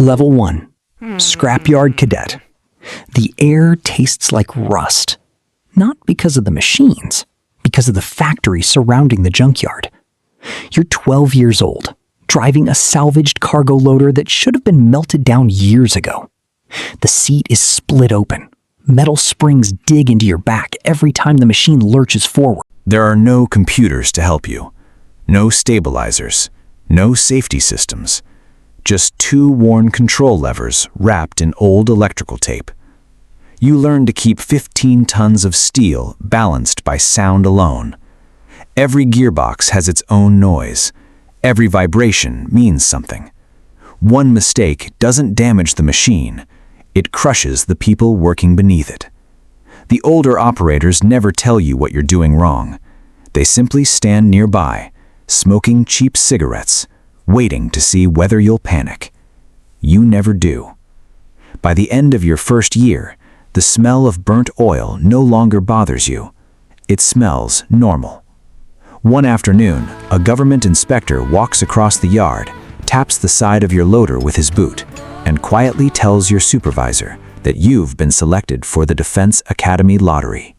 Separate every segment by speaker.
Speaker 1: Level 1. Scrapyard Cadet. The air tastes like rust. Not because of the machines, because of the factory surrounding the junkyard. You're 12 years old, driving a salvaged cargo loader that should have been melted down years ago. The seat is split open. Metal springs dig into your back every time the machine lurches forward.
Speaker 2: There are no computers to help you. No stabilizers. No safety systems. Just 2 worn control levers wrapped in old electrical tape. You learn to keep 15 tons of steel balanced by sound alone. Every gearbox has its own noise. Every vibration means something. One mistake doesn't damage the machine. It crushes the people working beneath it. The older operators never tell you what you're doing wrong. They simply stand nearby, smoking cheap cigarettes, waiting to see whether you'll panic. You never do. By the end of your first year, the smell of burnt oil no longer bothers you. It smells normal. One afternoon, a government inspector walks across the yard, taps the side of your loader with his boot, and quietly tells your supervisor that you've been selected for the Defense Academy lottery.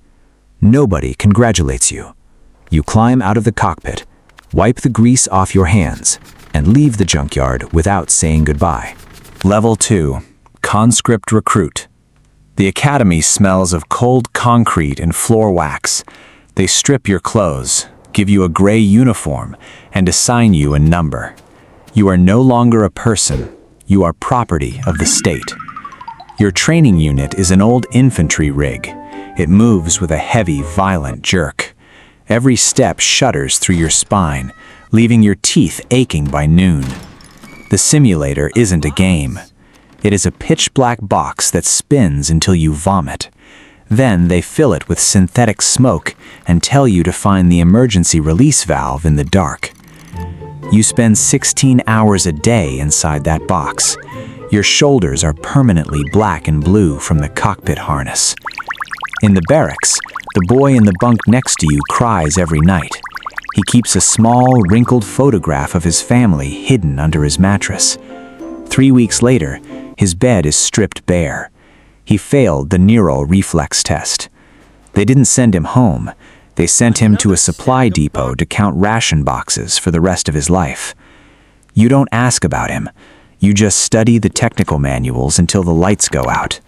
Speaker 2: Nobody congratulates you. You climb out of the cockpit, wipe the grease off your hands, and leave the junkyard without saying goodbye. Level 2. Conscript Recruit. The academy smells of cold concrete and floor wax. They strip your clothes, give you a gray uniform, and assign you a number. You are no longer a person. You are property of the state. Your training unit is an old infantry rig. It moves with a heavy, violent jerk. Every step shudders through your spine, leaving your teeth aching by noon. The simulator isn't a game. It is a pitch-black box that spins until you vomit. Then they fill it with synthetic smoke and tell you to find the emergency release valve in the dark. You spend 16 hours a day inside that box. Your shoulders are permanently black and blue from the cockpit harness. In the barracks, the boy in the bunk next to you cries every night. He keeps a small, wrinkled photograph of his family hidden under his mattress. 3 weeks later, his bed is stripped bare. He failed the neural reflex test. They didn't send him home. They sent him to a supply depot to count ration boxes for the rest of his life. You don't ask about him. You just study the technical manuals until the lights go out.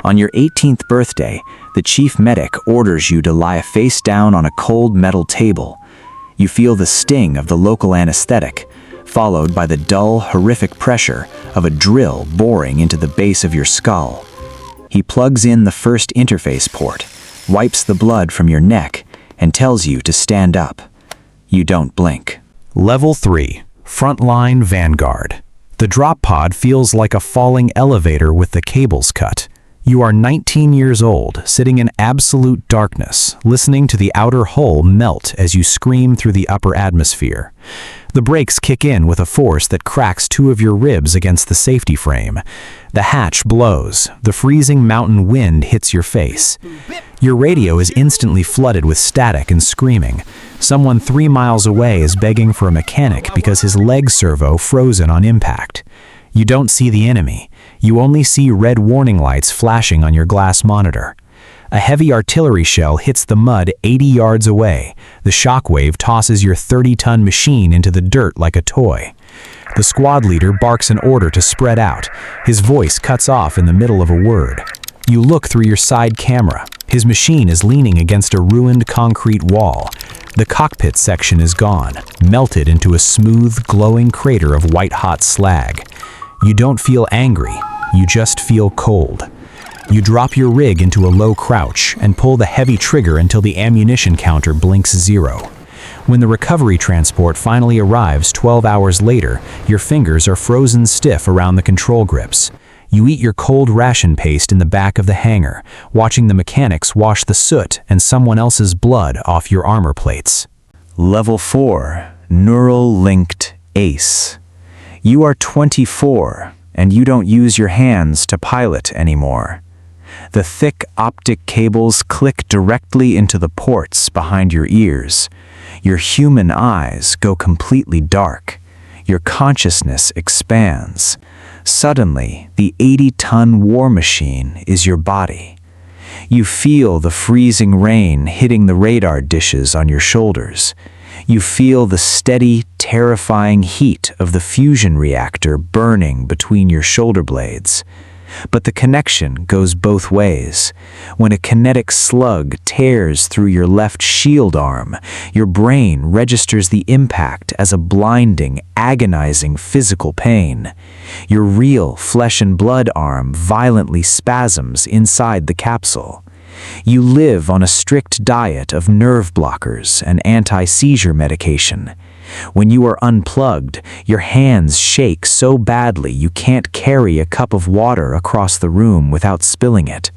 Speaker 2: On your 18th birthday, the chief medic orders you to lie face down on a cold metal table. You feel the sting of the local anesthetic, followed by the dull, horrific pressure of a drill boring into the base of your skull. He plugs in the first interface port, wipes the blood from your neck, and tells you to stand up. You don't blink. Level 3. Frontline Vanguard. The drop pod feels like a falling elevator with the cables cut. You are 19 years old, sitting in absolute darkness, listening to the outer hull melt as you scream through the upper atmosphere. The brakes kick in with a force that cracks 2 of your ribs against the safety frame. The hatch blows. The freezing mountain wind hits your face. Your radio is instantly flooded with static and screaming. Someone 3 miles away is begging for a mechanic because his leg servo frozen on impact. You don't see the enemy. You only see red warning lights flashing on your glass monitor. A heavy artillery shell hits the mud 80 yards away. The shockwave tosses your 30-ton machine into the dirt like a toy. The squad leader barks an order to spread out. His voice cuts off in the middle of a word. You look through your side camera. His machine is leaning against a ruined concrete wall. The cockpit section is gone, melted into a smooth, glowing crater of white-hot slag. You don't feel angry. You just feel cold. You drop your rig into a low crouch and pull the heavy trigger until the ammunition counter blinks 0. When the recovery transport finally arrives 12 hours later, your fingers are frozen stiff around the control grips. You eat your cold ration paste in the back of the hangar, watching the mechanics wash the soot and someone else's blood off your armor plates. Level 4. Neural Linked ACE. You are 24, and you don't use your hands to pilot anymore. The thick optic cables click directly into the ports behind your ears. Your human eyes go completely dark. Your consciousness expands. Suddenly, the 80-ton war machine is your body. You feel the freezing rain hitting the radar dishes on your shoulders. You feel the steady, terrifying heat of the fusion reactor burning between your shoulder blades. But the connection goes both ways. When a kinetic slug tears through your left shield arm, your brain registers the impact as a blinding, agonizing physical pain. Your real flesh and blood arm violently spasms inside the capsule. You live on a strict diet of nerve blockers and anti-seizure medication. When you are unplugged, your hands shake so badly you can't carry a cup of water across the room without spilling it.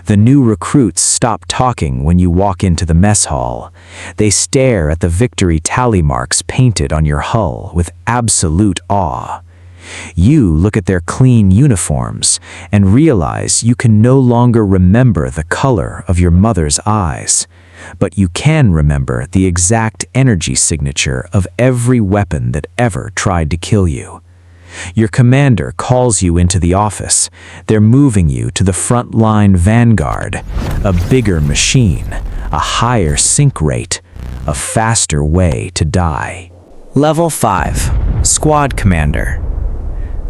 Speaker 2: The new recruits stop talking when you walk into the mess hall. They stare at the victory tally marks painted on your hull with absolute awe. You look at their clean uniforms and realize you can no longer remember the color of your mother's eyes, but you can remember the exact energy signature of every weapon that ever tried to kill you. Your commander calls you into the office. They're moving you to the front-line vanguard, a bigger machine, a higher sync rate, a faster way to die. Level 5, Squad Commander.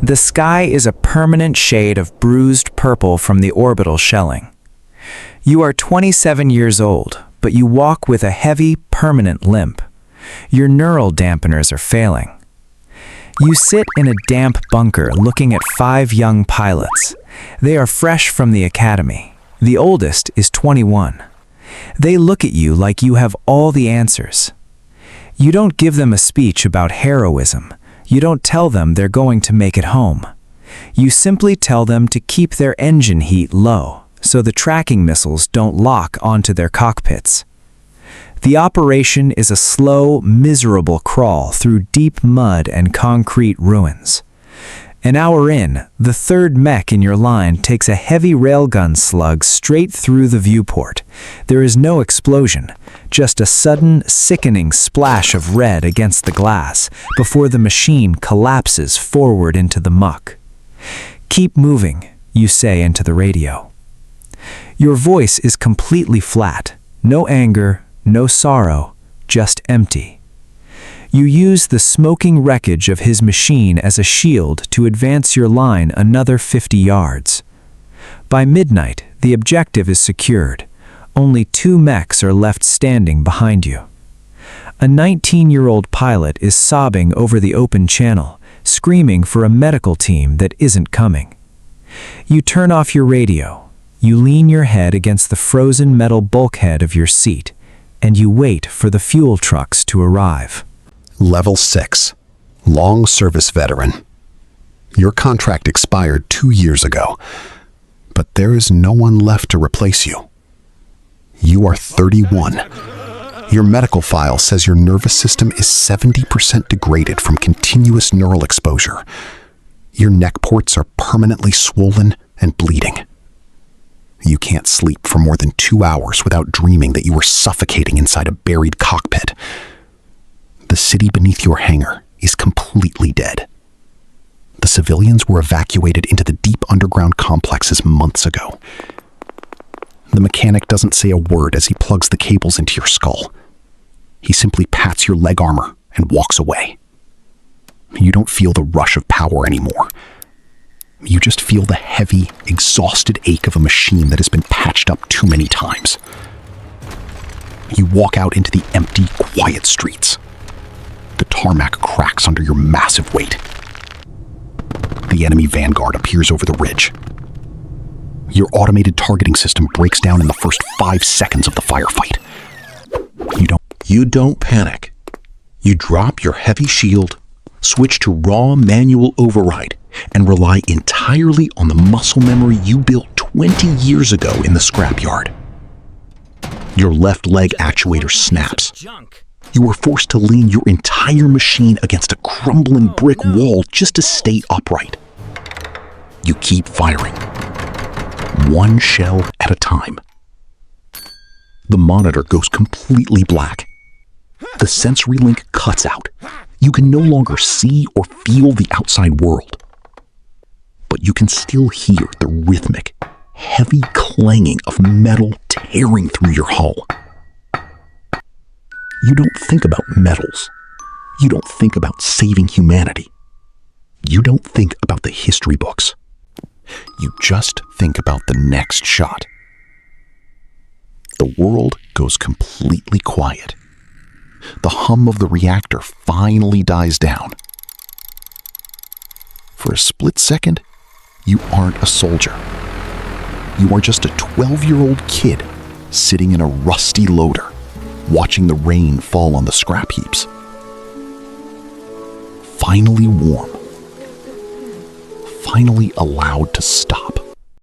Speaker 2: The sky is a permanent shade of bruised purple from the orbital shelling. You are 27 years old, but you walk with a heavy, permanent limp. Your neural dampeners are failing. You sit in a damp bunker looking at 5 young pilots. They are fresh from the academy. The oldest is 21. They look at you like you have all the answers. You don't give them a speech about heroism. You don't tell them they're going to make it home. You simply tell them to keep their engine heat low, so the tracking missiles don't lock onto their cockpits. The operation is a slow, miserable crawl through deep mud and concrete ruins. An hour in, the 3rd mech in your line takes a heavy railgun slug straight through the viewport. There is no explosion, just a sudden, sickening splash of red against the glass before the machine collapses forward into the muck. "Keep moving," you say into the radio. Your voice is completely flat. No anger, no sorrow, just empty. You use the smoking wreckage of his machine as a shield to advance your line another 50 yards. By midnight, the objective is secured. Only 2 mechs are left standing behind you. A 19-year-old pilot is sobbing over the open channel, screaming for a medical team that isn't coming. You turn off your radio. You lean your head against the frozen metal bulkhead of your seat, and you wait for the fuel trucks to arrive.
Speaker 3: Level 6, Long Service Veteran. Your contract expired 2 years ago, but there is no one left to replace you. You are 31. Your medical file says your nervous system is 70% degraded from continuous neural exposure. Your neck ports are permanently swollen and bleeding. You can't sleep for more than 2 hours without dreaming that you are suffocating inside a buried cockpit. The city beneath your hangar is completely dead. The civilians were evacuated into the deep underground complexes months ago. The mechanic doesn't say a word as he plugs the cables into your skull. He simply pats your leg armor and walks away. You don't feel the rush of power anymore. You just feel the heavy, exhausted ache of a machine that has been patched up too many times. You walk out into the empty, quiet streets. The tarmac cracks under your massive weight. The enemy vanguard appears over the ridge. Your automated targeting system breaks down in the first 5 seconds of the firefight.
Speaker 4: You don't panic. You drop your heavy shield, switch to raw manual override, and rely entirely on the muscle memory you built 20 years ago in the scrapyard. Your left leg actuator snaps. You were forced to lean your entire machine against a crumbling brick wall just to stay upright. You keep firing, one shell at a time. The monitor goes completely black. The sensory link cuts out. You can no longer see or feel the outside world. you can still hear the rhythmic, heavy clanging of metal tearing through your hull. You don't think about metals. You don't think about saving humanity. You don't think about the history books.
Speaker 3: You just think about the next shot. The world goes completely quiet. The hum of the reactor finally dies down. For a split second, you aren't a soldier. You are just a 12-year-old kid sitting in a rusty loader, watching the rain fall on the scrap heaps. Finally warm. Finally allowed to stop.